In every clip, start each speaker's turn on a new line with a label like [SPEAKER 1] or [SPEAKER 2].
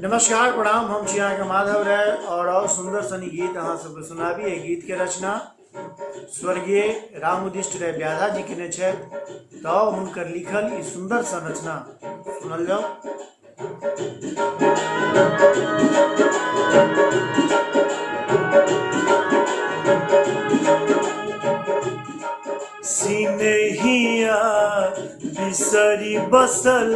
[SPEAKER 1] नमस्कार प्रणाम, हम छी अहाँके माधव राय और सुंदर सनी गीत अहाँ सबके सुनाबी। एहि गीत के रचना स्वर्गीय रामुदिष्ट राय व्याधा जी केने छथि। तऽ हुनकर लिखल ई सुंदर सन रचना सुनल जाओ। सिनहिया बिसरी बसल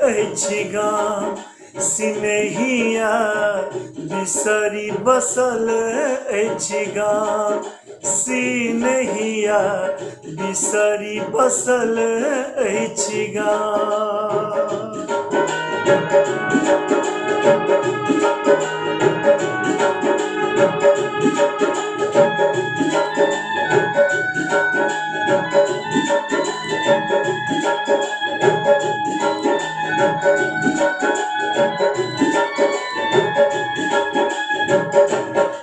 [SPEAKER 1] अछि गाम, सिनहिया बिसरी बसल अछि गाम, सिनहिया बिसरी बसल अछि गाम।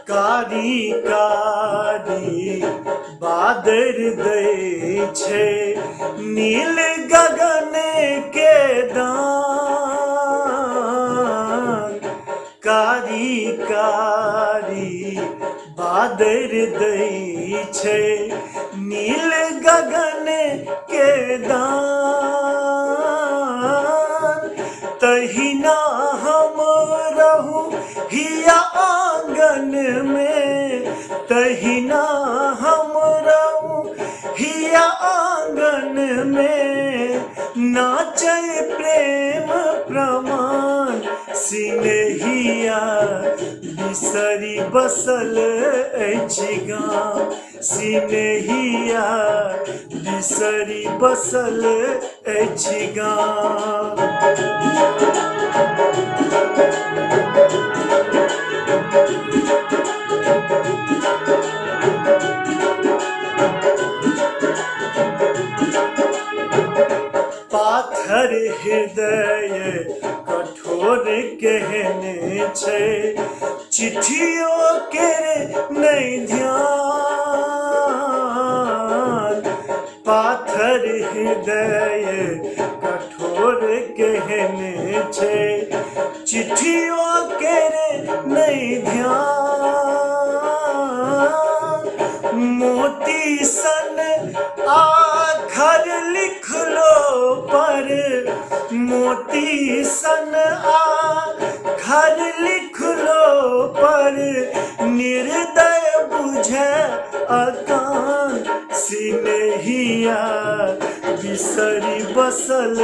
[SPEAKER 1] कारी कारी बादर दै छै नील गगन के दान, कारी कारी बादर दै छै नील गगन के दान। तहिना हम रहूं हिया आंगन में, तहिना हम रहूं हिया आंगन में, नाचे प्रेम प्रमाण, सिनहिया बिसरी बसल अछि गाम, सिनहिया बिसरी बसल अछि गाम। पाथर हृदय कठोर केहने छै, चिट्ठियों के नहीं ध्यान, पाथर हृदय कठोर केहने छै, चिट्ठियों के नहीं ध्यान। मोती सन आखर लिख लो पर, मोती सन आखर लिख लो पर, निर्दय बुझे अकान, सिनहिया बिसरी बसल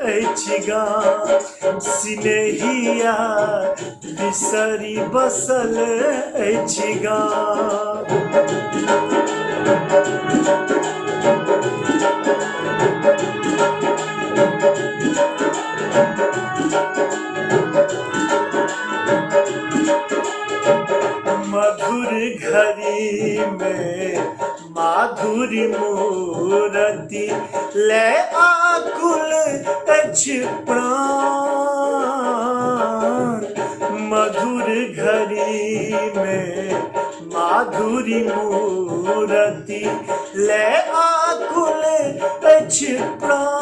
[SPEAKER 1] अछि गाम, सिनहिया बिसरी बसल अछि गाम। मधुर घड़ी में माधुरी मूरति ले आकुल अछि प्राण, मधुर घड़ी में माधुरी मूरति ले आकुल अछि प्राण।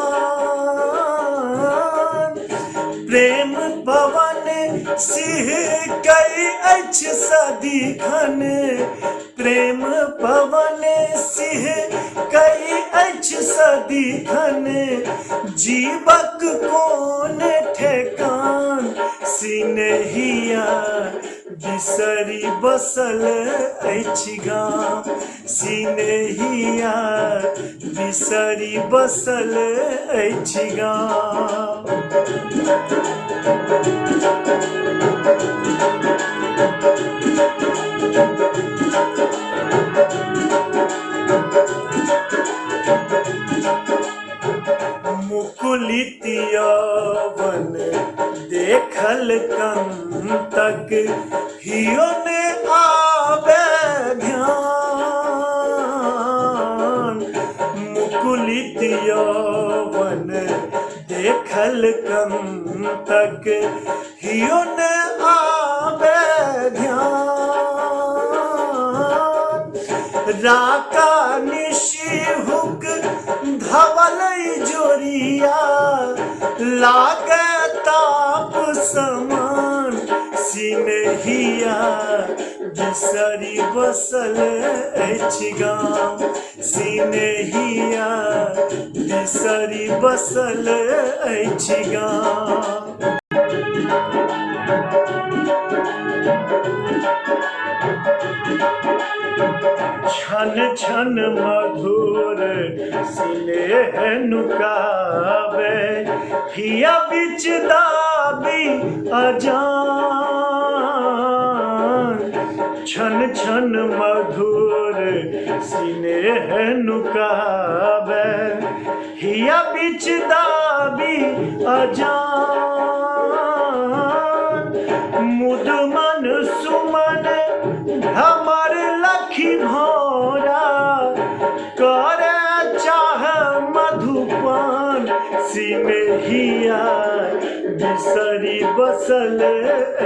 [SPEAKER 1] प्रेम पवन सिंह कई अछि सदिखन, प्रेम पवन सिंह कई अछि सदिखन, जीवक कोन ठेकान, सिनहिया बिसरी बसल अछि गाम, सिनहिया बिसरी बसल अछि गाम। मुकुलित यौवन देखल कंटक, हियो ने आवे ध्यान, मुकुलित यौवन देखल कंटक, हियो ने आवे ध्यान। राका निशी हुक धवल जोरिया, लागे ताप सिनेहिया बिसरी बसल अछि गाम सिनेहिया बिसरी बसल अछि गाम छन छन मधुर स्नेह नुकावे हिया बिच दाबी अजान छन छन मधुर स्नेह नुकावे हिया बिच दाबी अजान मुद मन सुमन हमर लखी भोरा करे चाह मधुपान सिनेहिया बिसरी बसल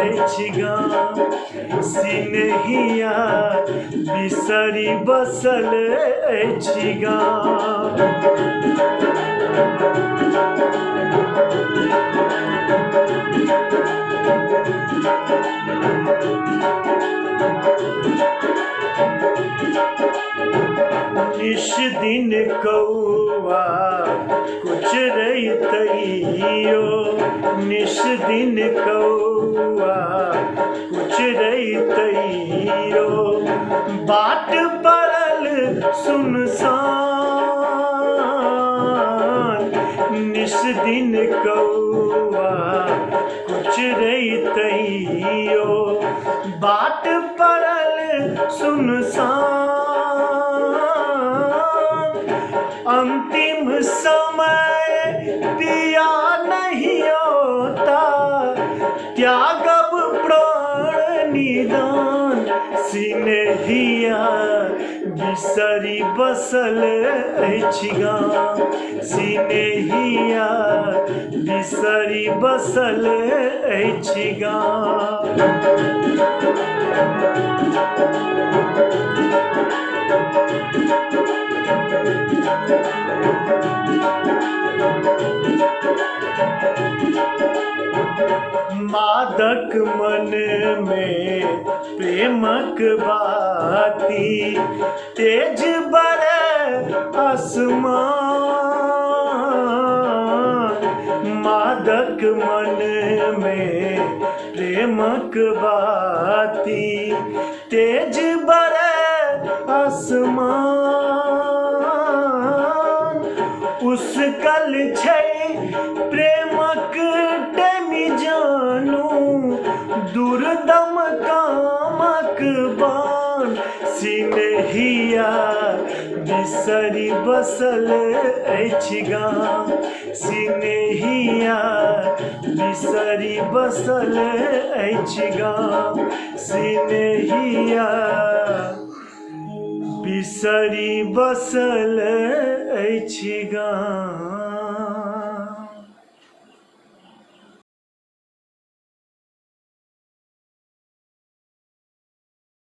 [SPEAKER 1] अछि गाम सिनेहिया बिसरी बसल अछि गाम निश दिन कौआ कुछ रहितइयो निश दिन कौआ कुछ रहितइयो बाट पड़ल सुनसान निश दिन कौआ कुछ रहितइयो बाट पड़ल सुनसान अंतिम समय पिया नहीं होता त्यागब प्राण निदान सिनेहिया बिसरी बसल अछि गाम सिनेहिया बिसरी बसल अछि गाम मादक मन में प्रेमक बाती तेज बरे आसमान मादक मन में प्रेमक बाती तेज बरे आसमान उस कल छै प्रेमक टेमी जानू दुर्दम कामक बान सिनेहिया बिसरी बसल अछि गाम सिनेहिया बिसरी बसल अछि गाम सिनेहिया बिसरी बसल अछि गाम।